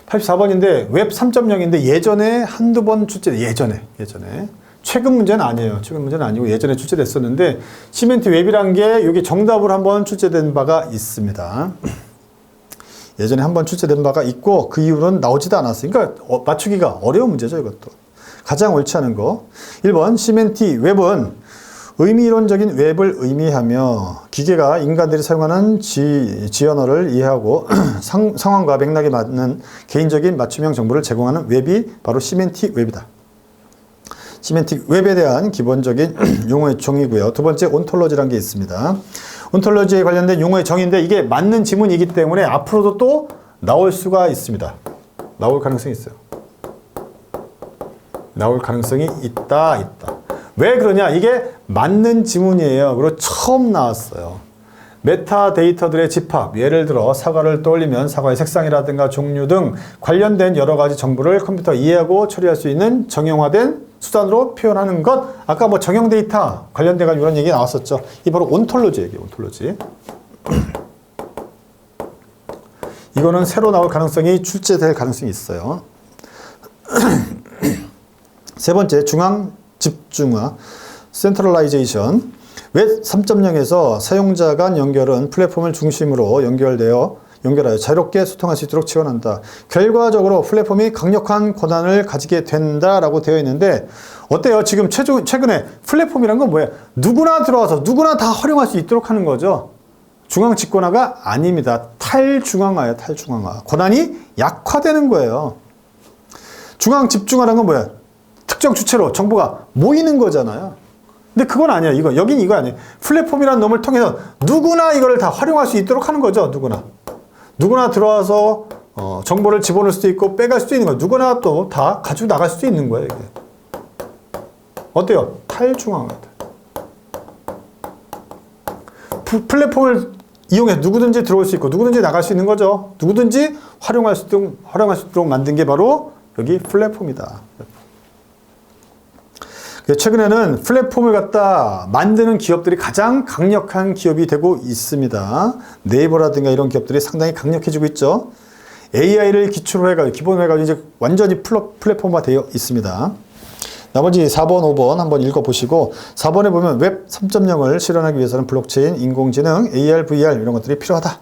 84번인데 웹 3.0인데 예전에 한두 번 예전에. 최근 문제는 아니에요. 최근 문제는 아니고 예전에 출제됐었는데 시멘트 웹이란 게 여기 정답으로 한번 출제된 바가 있습니다. 예전에 한번 출제된 바가 있고 그 이후로는 나오지도 않았어요. 그러니까 맞추기가 어려운 문제죠. 이것도. 가장 옳지 않은 거. 1번 시멘티 웹은 의미론적인 웹을 의미하며 기계가 인간들이 사용하는 지언어를 이해하고 상황과 맥락에 맞는 개인적인 맞춤형 정보를 제공하는 웹이 바로 시멘티 웹이다. 시멘틱 웹에 대한 기본적인 용어의 정의고요. 두 번째 온톨로지라는 게 있습니다. 온톨로지에 관련된 용어의 정의인데 이게 맞는 지문이기 때문에 앞으로도 또 나올 수가 있습니다. 나올 가능성이 있어요. 나올 가능성이 있다. 왜 그러냐? 이게 맞는 지문이에요. 그리고 처음 나왔어요. 메타데이터들의 집합, 예를 들어 사과를 떠올리면 사과의 색상이라든가 종류 등 관련된 여러 가지 정보를 컴퓨터가 이해하고 처리할 수 있는 정형화된 수단으로 표현하는 것. 아까 뭐 정형 데이터 관련된 이런 얘기 나왔었죠. 이 바로 온톨로지 얘기예요. 온톨로지. 이거는 새로 나올 가능성이 출제될 가능성이 있어요. 세 번째, 중앙 집중화, 센트럴라이제이션. 웹 3.0에서 사용자 간 연결은 플랫폼을 중심으로 연결하여 자유롭게 소통할 수 있도록 지원한다. 결과적으로 플랫폼이 강력한 권한을 가지게 된다라고 되어 있는데 어때요? 지금 최근에 플랫폼이란 건 뭐예요? 누구나 들어와서 누구나 다 활용할 수 있도록 하는 거죠. 중앙 집권화가 아닙니다. 탈중앙화예요. 탈중앙화. 권한이 약화되는 거예요. 중앙 집중화란 건 뭐예요? 특정 주체로 정보가 모이는 거잖아요. 근데 그건 아니야. 여긴 이거 아니에요. 플랫폼이라는 놈을 통해서 누구나 이거를 다 활용할 수 있도록 하는 거죠. 누구나 들어와서 정보를 집어넣을 수도 있고 빼갈 수도 있는 거예요. 누구나 또 다 가지고 나갈 수도 있는 거예요. 이게. 어때요? 탈중앙화다. 플랫폼을 이용해서 누구든지 들어올 수 있고 누구든지 나갈 수 있는 거죠. 누구든지 활용할 수 있도록 만든 게 바로 여기 플랫폼이다. 최근에는 플랫폼을 갖다 만드는 기업들이 가장 강력한 기업이 되고 있습니다. 네이버라든가 이런 기업들이 상당히 강력해지고 있죠. AI를 기초로 해가지고 기본으로 해가지고 이제 완전히 플랫폼화 되어 있습니다. 나머지 4번, 5번 한번 읽어보시고 4번에 보면 웹 3.0을 실현하기 위해서는 블록체인, 인공지능, AR, VR 이런 것들이 필요하다.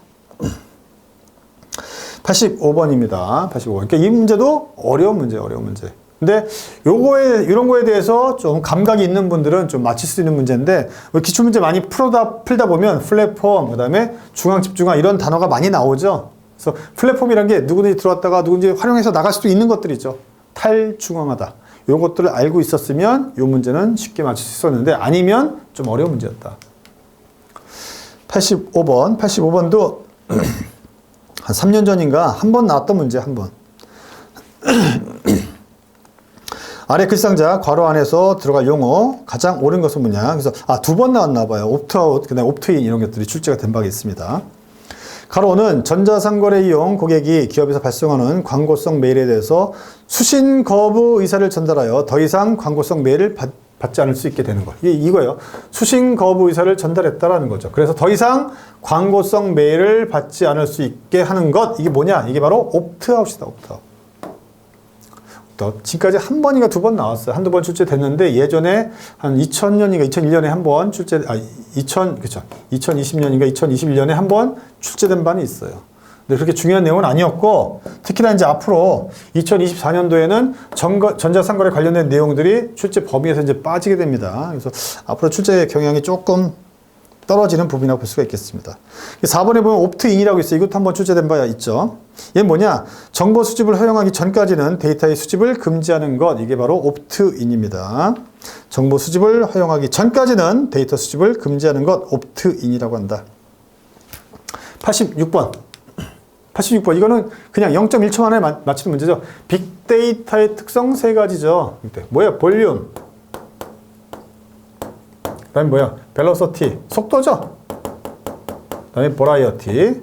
85번입니다. 85번. 그러니까 이 문제도 어려운 문제예요. 어려운 문제. 근데 이런 거에 대해서 좀 감각이 있는 분들은 좀 맞힐 수 있는 문제인데 기출문제 많이 풀다 보면 플랫폼, 그 다음에 중앙집중화 이런 단어가 많이 나오죠. 그래서 플랫폼이란 게 누구든지 들어왔다가 누구든지 활용해서 나갈 수도 있는 것들이죠. 탈중앙화다. 이런 것들을 알고 있었으면 이 문제는 쉽게 맞출 수 있었는데 아니면 좀 어려운 문제였다. 85번도 한 3년 전인가 한 번 나왔던 문제 한 번. 아래 글상자 괄호 안에서 들어갈 용어 가장 옳은 것은 뭐냐. 그래서 2번 나왔나 봐요. 옵트아웃, 그다음에 옵트인 이런 것들이 출제가 된 바가 있습니다. 괄호는 전자상거래 이용 고객이 기업에서 발송하는 광고성 메일에 대해서 수신 거부 의사를 전달하여 더 이상 광고성 메일을 받지 않을 수 있게 되는 것. 이거예요. 수신 거부 의사를 전달했다라는 거죠. 그래서 더 이상 광고성 메일을 받지 않을 수 있게 하는 것. 이게 뭐냐? 이게 바로 옵트아웃이다. 옵트아웃. 지금까지 한 번인가 2번 나왔어요. 한두 번 출제됐는데 예전에 한 2000년인가 2001년에 한 번 그렇죠. 2020년인가 2021년에 한 번 출제된 바는 있어요. 근데 그렇게 중요한 내용은 아니었고 특히나 이제 앞으로 2024년도에는 전자상거래 관련된 내용들이 출제 범위에서 이제 빠지게 됩니다. 그래서 앞으로 출제 경향이 조금 떨어지는 부분이라고 볼 수가 있겠습니다. 4번에 보면 옵트인이라고 있어요. 이것도 한번 출제된 바 있죠. 얘는 뭐냐? 정보 수집을 허용하기 전까지는 데이터의 수집을 금지하는 것. 이게 바로 옵트인입니다. 정보 수집을 허용하기 전까지는 데이터 수집을 금지하는 것. 옵트인이라고 한다. 86번. 이거는 그냥 0.1초 만에 맞히는 문제죠. 빅데이터의 특성 3가지죠. 뭐야? 볼륨. 그 다음에 뭐야? 벨로시티, 속도죠? 그 다음에 버라이어티.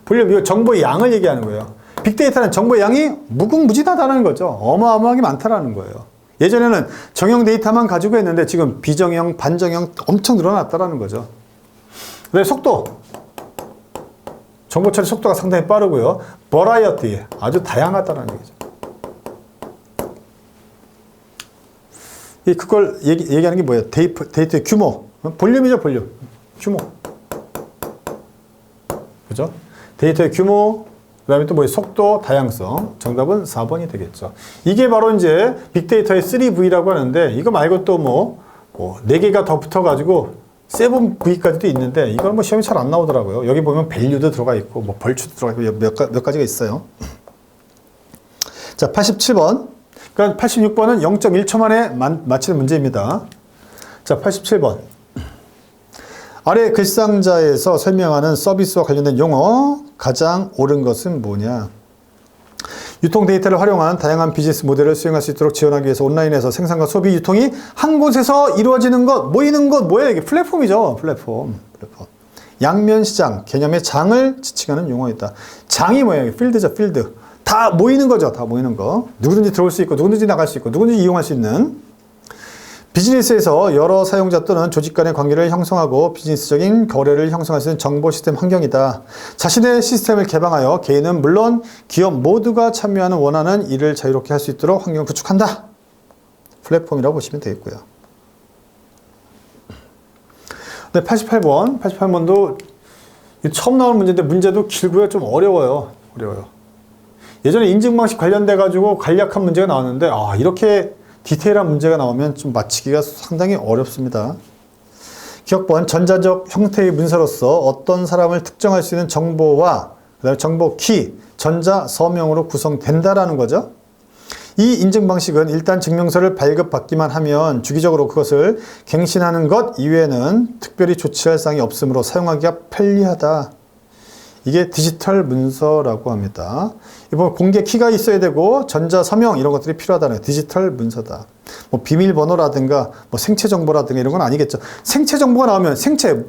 볼륨, 이거 정보의 양을 얘기하는 거예요. 빅데이터는 정보의 양이 무궁무진하다는 거죠. 어마어마하게 많다라는 거예요. 예전에는 정형 데이터만 가지고 했는데 지금 비정형, 반정형 엄청 늘어났다라는 거죠. 그 다음에 속도. 정보 처리 속도가 상당히 빠르고요. 버라이어티, 아주 다양하다는 얘기죠. 그걸 얘기하는 게 뭐예요? 데이터의 규모. 볼륨이죠, 볼륨. 규모. 그죠? 데이터의 규모, 그 다음에 또 뭐예요? 속도, 다양성. 정답은 4번이 되겠죠. 이게 바로 이제 빅데이터의 3V라고 하는데, 이거 말고 또 4개가 더 붙어가지고, 7V까지도 있는데, 이건 시험이 잘 안 나오더라고요. 여기 보면 밸류도 들어가 있고, 벌추도 들어가 있고, 몇 가지가 있어요. 자, 87번. 그러니까 86번은 0.1초 만에 맞히는 문제입니다. 자, 87번. 아래 글상자에서 설명하는 서비스와 관련된 용어, 가장 옳은 것은 뭐냐? 유통 데이터를 활용한 다양한 비즈니스 모델을 수행할 수 있도록 지원하기 위해서 온라인에서 생산과 소비, 유통이 한 곳에서 이루어지는 것, 모이는 것, 뭐예요? 이게 플랫폼이죠. 플랫폼. 양면시장, 개념의 장을 지칭하는 용어이다. 장이 뭐예요? 필드죠, 필드. 다 모이는 거죠. 다 모이는 거. 누구든지 들어올 수 있고, 누구든지 나갈 수 있고, 누구든지 이용할 수 있는. 비즈니스에서 여러 사용자 또는 조직 간의 관계를 형성하고 비즈니스적인 거래를 형성할 수 있는 정보 시스템 환경이다. 자신의 시스템을 개방하여 개인은 물론 기업 모두가 참여하는 원하는 일을 자유롭게 할 수 있도록 환경을 구축한다. 플랫폼이라고 보시면 되겠고요. 네, 88번도 처음 나오는 문제인데 문제도 길고요. 좀 어려워요. 예전에 인증 방식 관련돼 가지고 간략한 문제가 나왔는데 이렇게 디테일한 문제가 나오면 좀 맞히기가 상당히 어렵습니다. 기억번, 전자적 형태의 문서로서 어떤 사람을 특정할 수 있는 정보와 그다음에 정보 키, 전자 서명으로 구성된다라는 거죠. 이 인증 방식은 일단 증명서를 발급받기만 하면 주기적으로 그것을 갱신하는 것 이외에는 특별히 조치할 사항이 없으므로 사용하기가 편리하다. 이게 디지털 문서라고 합니다. 이번 공개 키가 있어야 되고 전자 서명 이런 것들이 필요하다는 디지털 문서다. 비밀번호라든가 생체 정보라든가 이런 건 아니겠죠. 생체 정보가 나오면 생체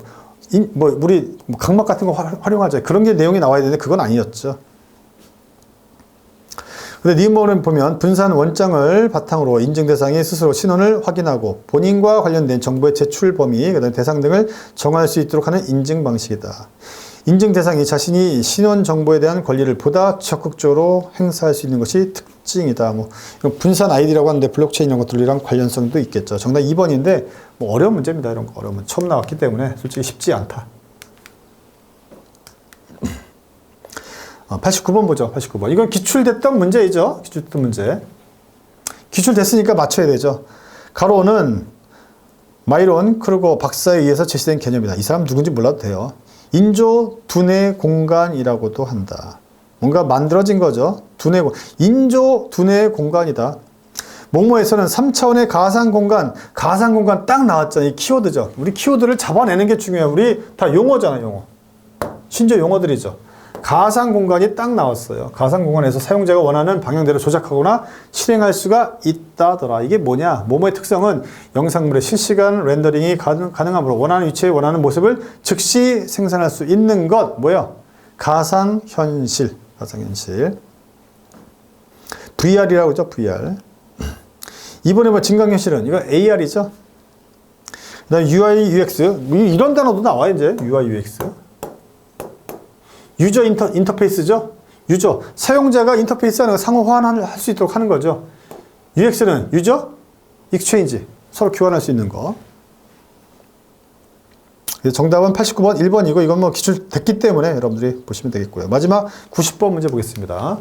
우리 각막 같은 거 활용하죠. 그런 게 내용이 나와야 되는데 그건 아니었죠. 근데 니은번호를 보면 분산 원장을 바탕으로 인증 대상이 스스로 신원을 확인하고 본인과 관련된 정보의 제출 범위, 그다음에 대상 등을 정할 수 있도록 하는 인증 방식이다. 인증 대상이 자신이 신원 정보에 대한 권리를 보다 적극적으로 행사할 수 있는 것이 특징이다. 뭐 이건 분산 아이디라고 하는데 블록체인 이런 것들이랑 관련성도 있겠죠. 정답 2번인데 뭐 어려운 문제입니다. 이런 거 어려운 문제 처음 나왔기 때문에 솔직히 쉽지 않다. 89번 보죠. 89번. 이건 기출됐던 문제이죠. 기출됐던 문제. 기출됐으니까 맞춰야 되죠. 가로는 마이론 크루거 박사에 의해서 제시된 개념이다. 이 사람 누군지 몰라도 돼요. 인조 두뇌 공간이라고도 한다. 뭔가 만들어진 거죠. 인조 두뇌 공간이다. 목모에서는 3차원의 가상 공간 딱 나왔잖아요. 이 키워드죠. 우리 키워드를 잡아내는 게 중요해요. 우리 다 용어잖아요. 용어. 심지어 용어들이죠. 가상 공간이 딱 나왔어요. 가상 공간에서 사용자가 원하는 방향대로 조작하거나 실행할 수가 있다더라. 이게 뭐냐? 모모의 특성은 영상물의 실시간 렌더링이 가능하므로 원하는 위치에 원하는 모습을 즉시 생산할 수 있는 것. 뭐야? 가상현실. 가상현실. VR이라고 하죠. VR. 이번에 뭐 증강현실은 이거 AR이죠. 그다음 UI, UX. 이런 단어도 나와요. 이제 UI, UX. 유저 인터페이스죠? 유저. 사용자가 인터페이스하는 거 상호 호환을 할 수 있도록 하는 거죠. UX는 유저 익스체인지. 서로 교환할 수 있는 거. 정답은 89번 1번이고 이건 뭐 기출됐기 때문에 여러분들이 보시면 되겠고요. 마지막 90번 문제 보겠습니다.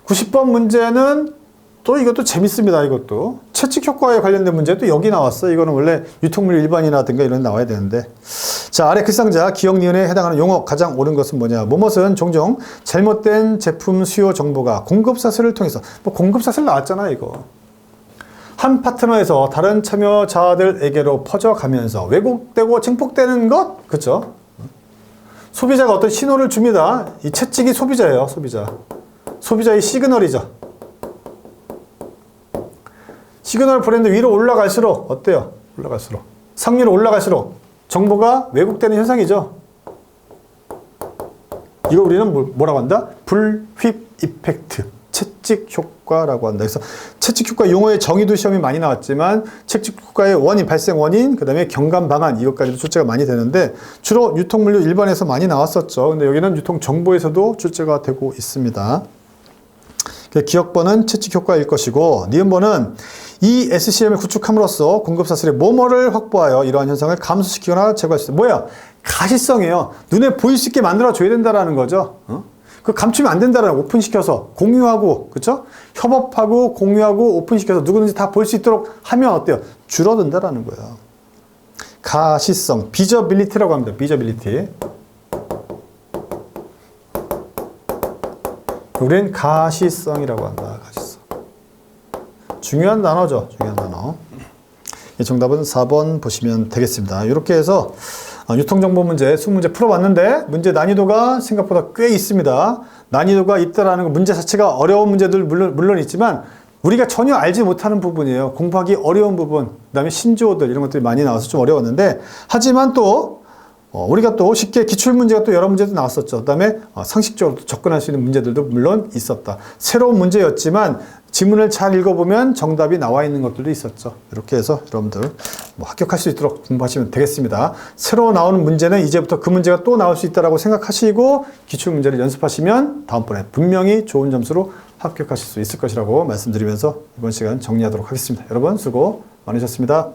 90번 문제는 또 이것도 재밌습니다. 이것도. 채찍 효과에 관련된 문제도 여기 나왔어요. 이거는 원래 유통물 일반이라든가 이런 데 나와야 되는데. 자, 아래 글상자 기억 니은에 해당하는 용어 가장 옳은 것은 뭐냐? 뭐뭇은 종종 잘못된 제품 수요 정보가 공급 사슬을 통해서 뭐 공급 사슬 나왔잖아요, 이거. 한 파트너에서 다른 참여자들에게로 퍼져가면서 왜곡되고 증폭되는 것? 그쵸? 소비자가 어떤 신호를 줍니다. 이 채찍이 소비자예요, 소비자. 소비자의 시그널이죠. 시그널 브랜드 위로 올라갈수록 어때요? 올라갈수록 상위로 올라갈수록 정보가 왜곡되는 현상이죠. 이거 우리는 뭐라고 한다? 불휩 이펙트, 채찍 효과라고 한다. 그래서 채찍 효과 용어의 정의도 시험이 많이 나왔지만 채찍 효과의 원인, 발생 원인, 그 다음에 경감 방안 이것까지도 출제가 많이 되는데 주로 유통물류 일반에서 많이 나왔었죠. 근데 여기는 유통 정보에서도 출제가 되고 있습니다. 기억번은 채찍 효과일 것이고 니은번은 이 SCM을 구축함으로써 공급사슬의 뭐뭐를 확보하여 이러한 현상을 감소시키거나 제거할 수 있다. 뭐야? 가시성이에요. 눈에 보일 수 있게 만들어줘야 된다는 거죠. 그 감추면 안 된다는 거예요. 오픈시켜서 공유하고 그쵸? 협업하고 공유하고 오픈시켜서 누구든지 다 볼 수 있도록 하면 어때요? 줄어든다는 거예요. 가시성, 비저빌리티라고 합니다. 비저빌리티. 우리는 가시성이라고 한다. 가시성. 중요한 단어죠. 중요한 단어. 정답은 4번 보시면 되겠습니다. 이렇게 해서 유통정보 문제, 20문제 풀어봤는데 문제 난이도가 생각보다 꽤 있습니다. 난이도가 있다라는 거 문제 자체가 어려운 문제들 물론 있지만 우리가 전혀 알지 못하는 부분이에요. 공부하기 어려운 부분, 그 다음에 신조어들 이런 것들이 많이 나와서 좀 어려웠는데 하지만 또 우리가 또 쉽게 기출문제가 또 여러 문제도 나왔었죠. 그 다음에 상식적으로 접근할 수 있는 문제들도 물론 있었다. 새로운 문제였지만 지문을 잘 읽어보면 정답이 나와 있는 것들도 있었죠. 이렇게 해서 여러분들 합격할 수 있도록 공부하시면 되겠습니다. 새로 나오는 문제는 이제부터 그 문제가 또 나올 수 있다고 생각하시고 기출문제를 연습하시면 다음번에 분명히 좋은 점수로 합격하실 수 있을 것이라고 말씀드리면서 이번 시간 정리하도록 하겠습니다. 여러분 수고 많으셨습니다.